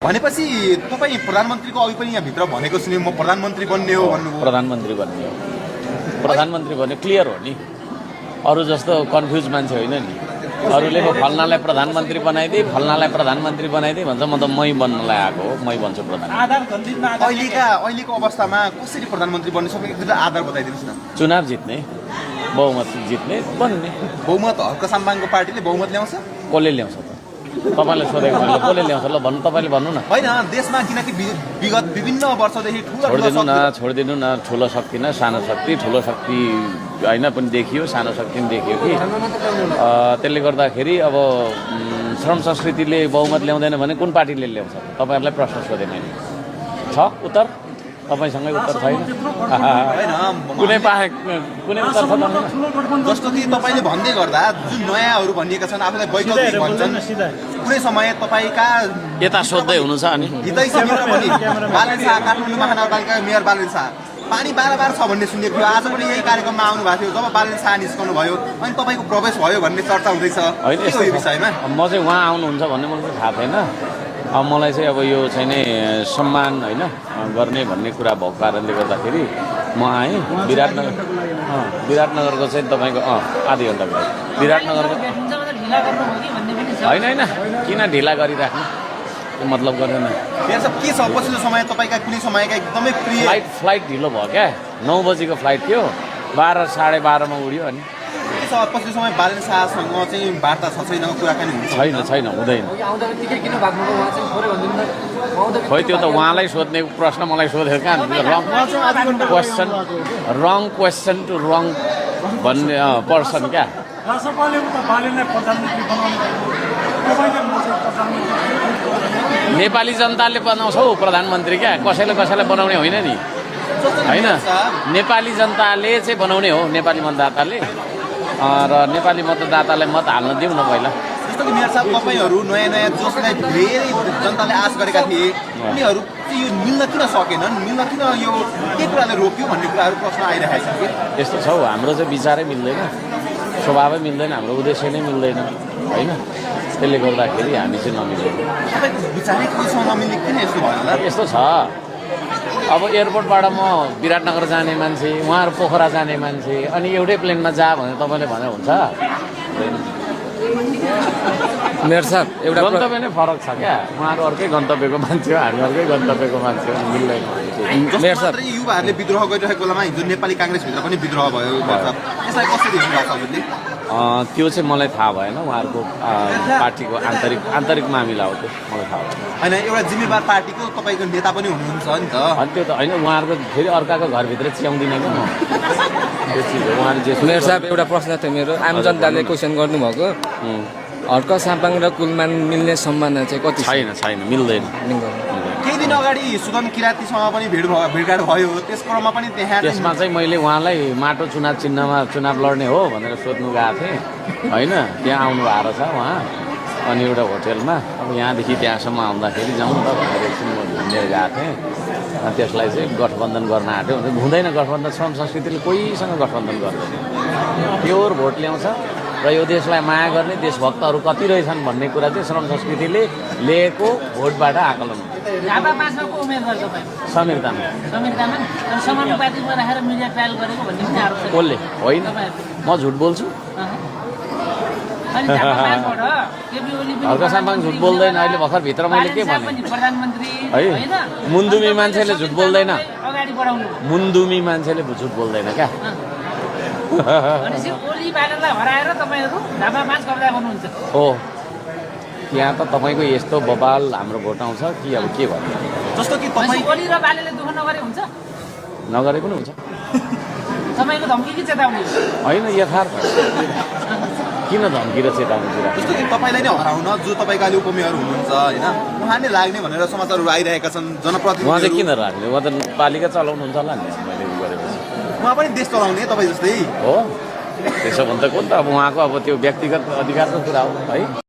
भनेपछि तपाई प्रधानमन्त्रीको अघि पनि यहाँ भित्र भनेको सुने म प्रधानमन्त्री बन्ने हो भन्नुभयो। प्रधानमन्त्री बन्ने हो, प्रधानमन्त्री बन्ने क्लियर हो नि। अरू जस्तो कन्फ्युज मान्छे होइन नि। अरूले फल्नालाई प्रधानमन्त्री बनाइदिए फल्नालाई प्रधानमन्त्री बनाइदिए भन्छ, म त मै बन्नलाई आएको हो, मै बन्छु प्रधानमन्त्री। अहिलेको अवस्थामा कसरी प्रधानमन्त्री बन्न सक्ने एकचोटि आधार बताइदिनुहोस् न। चुनाव जित्ने, बहुमत जित्ने, बन्ने। बहुमत हर्क साम्बाङको पार्टीले बहुमत ल्याउँछ? कसले ल्याउँछ त? तपाईले सोधेको मैले, कसले ल्याउँछ ल भन्नु, तपाईले भन्नु न। होइन, देशमा किनकि विगत विभिन्न वर्षदेखि छोडिदिनु न ठुलो शक्ति न सानो शक्ति। ठुलो शक्ति होइन पनि देखियो, सानो शक्ति पनि देखियो कि त्यसले गर्दाखेरि अब श्रम संस्कृतिले बहुमत ल्याउँदैन भने कुन पार्टीले ल्याउँछ? तपाईँहरूलाई प्रश्न सोधेँ मैले। छ उत्तर? तपाईसँगै उत्तर छैन? कुनै उत्तर छ? जस्तो कि तपाईँले भन्दै गर्दा जुन नयाँहरू भनिएका छन् आफूलाई वैकल्पिक भन्छन्, कुनै समय तपाईँका यता सोध्दै हुनु छ अनि हितै समिति पनि बालन शाह, काठमाडौँ महानगरपालिकाका मेयर बालन शाह, पानी बार छ भन्ने सुनेको थियो। आज पनि यही कार्यक्रममा आउनु भएको थियो जब बालन शाह निस्कनु भयो अनि तपाईँको प्रवेश भयो भन्ने चर्चा हुँदैछ यो विषयमा। म चाहिँ उहाँ आउनुहुन्छ भन्ने मलाई चाहिँ थाहा छैन। अब मलाई चाहिँ अब यो चाहिँ नै सम्मान होइन गर्ने भन्ने कुरा भएको कारणले गर्दाखेरि म आएँ। विराटनगरको चाहिँ तपाईँको आधी घन्टा भयो। विराटनगरको होइन किन ढिला गरिराख्नु, मतलब गरेन। के छ पछिल्लो समय तपाईँका कुनै समयका एकदमै प्रिय फ्लाइट ढिलो भयो क्या? 9 बजीको फ्लाइट थियो, 12 साढे 12मा उड्यो। अनि पछिल्लो समय बालन शाहसँग चाहिँ वार्ता छ छैन, कुराकानी हुन्छ? छैन, हुँदैन। खोइ त्यो त उहाँलाई सोध्ने प्रश्न मलाई सोधेर कहाँ? रङ क्वेसन टु रङ भन्ने पर्सन क्या। नेपाली जनताले बनाउँछ हौ प्रधानमन्त्री क्या, कसैलाई बनाउने होइन नि। होइन, नेपाली जनताले चाहिँ बनाउने हो, नेपाली मतदाताले। र नेपाली मतदातालाई मत हाल्न दिउँ न पहिला। जस्तो कि मेयर साहब, तपाईँहरू नयाँ जोसलाई धेरै जनताले आश गरेका थिए, उनीहरू चाहिँ यो मिल्न किन सकेनन्, मिल्न किन यो के कुराले रोक्यो भन्ने कुराहरू प्रश्न आइरहेको छ कि? यस्तो छ हौ, हाम्रो चाहिँ विचारै मिल्दैन, स्वभावै मिल्दैन, हाम्रो उद्देश्य नै मिल्दैन होइन। त्यसले गर्दाखेरि हामी चाहिँ नमिल्दैन। तपाईँको विचारै कोहीसँग नमिल्ने किन यस्तो भयो होला? यस्तो छ। अब एयरपोर्टबाट म विराटनगर जाने मान्छे, उहाँहरू पोखरा जाने मान्छे, अनि एउटै प्लेनमा जा भनेर तपाईँले भने हुन्छ? मेयर साहब, एउटा गन्तव्य नै फरक छ क्या। उहाँहरू अर्कै गन्तव्यको मान्छे हो, हामी अर्कै गन्तव्यको मान्छे हो, मिल्दैन। मेयर साहब, युवाहरूले विद्रोह गरिरहेको बेलामा हिजो नेपाली काङ्ग्रेसभित्र पनि विद्रोह भयो। यसलाई कसरी हेर्नुभएको छ हजुरले? त्यो चाहिँ मलाई थाहा भएन। उहाँहरूको पार्टीको आन्तरिक मामिला हो, त्यो मलाई थाहा भएन। होइन, एउटा जिम्मेवार पार्टीको तपाईँको नेता पनि हुनुहुन्छ नि त। अनि त्यो त होइन, उहाँहरूको फेरि अर्काको घरभित्र च्याउँदिनँ क्या म। त्यो चिज हो। उहाँहरू जे मेयर साहब, एउटा प्रश्न थियो मेरो। आम जनताले क्वेसन गर्नुभएको, हर्क साम्बाङ र कुलमान मिल्ने सम्भावना चाहिँ कति? छैन, मिल्दैन। केही दिन अगाडि सुदन किरातीसँग पनि भेटघाट भयो, त्यस क्रममा पनि त्यसमा चाहिँ मैले उहाँलाई माटो चुनाव चिन्हमा चुनाव लड्ने हो भनेर सोध्नु गएको थिएँ होइन। त्यहाँ आउनु भएको रहेछ उहाँ, अनि एउटा होटेलमा। अब यहाँदेखि त्यहाँसम्म आउँदाखेरि जाउँ त भनेर एकछिन म घुमेर गएको थिएँ। त्यसलाई चाहिँ गठबन्धन गर्न आँट्यो भने हुँदैन। गठबन्धन श्रम संस्कृतिले कोहीसँग गठबन्धन गर्दैन, प्योर भोट ल्याउँछ। र यो देशलाई माया गर्ने देशभक्तहरू कति रहेछन् भन्ने कुरा चाहिँ श्रम संस्कृतिले लिएको भोटबाट आकलन हुन्छ। समीर तामाङ कसले? होइन, म झुट बोल्छु? हर्क साम्बाङ झुट बोल्दैन। अहिले भर्खर भित्र मैले के भने है, मुन्दुमी मान्छेले झुट बोल्दैन, मुन्दुमी मान्छेले झुट बोल्दैन क्या। हो, यहाँ त तपाईँको यस्तो बबाल हाम्रो भोट आउँछ कि अब के भन्नु? जस्तो कि तपाईँ नगरे पनि हुन्छ होइन, यथार्थ किन धम्की र चेतावनी कुरा? जस्तो कि तपाईँलाई नै हराउन जो तपाईँको अहिले उपमेयर हुनुहुन्छ होइन, उहाँ नै लाग्ने भनेर समाचारहरू आइरहेका छन्। जनप्रतिनिधि उहाँ चाहिँ किन लाग्ने? उहाँ त पालिका चलाउनुहुन्छ होला नि। मैले गरेपछि उहाँ पनि देश चलाउने तपाईँ जस्तै हो। त्यसो भने त कुन त अब उहाँको अब त्यो व्यक्तिगत अधिकारको कुरा हो है।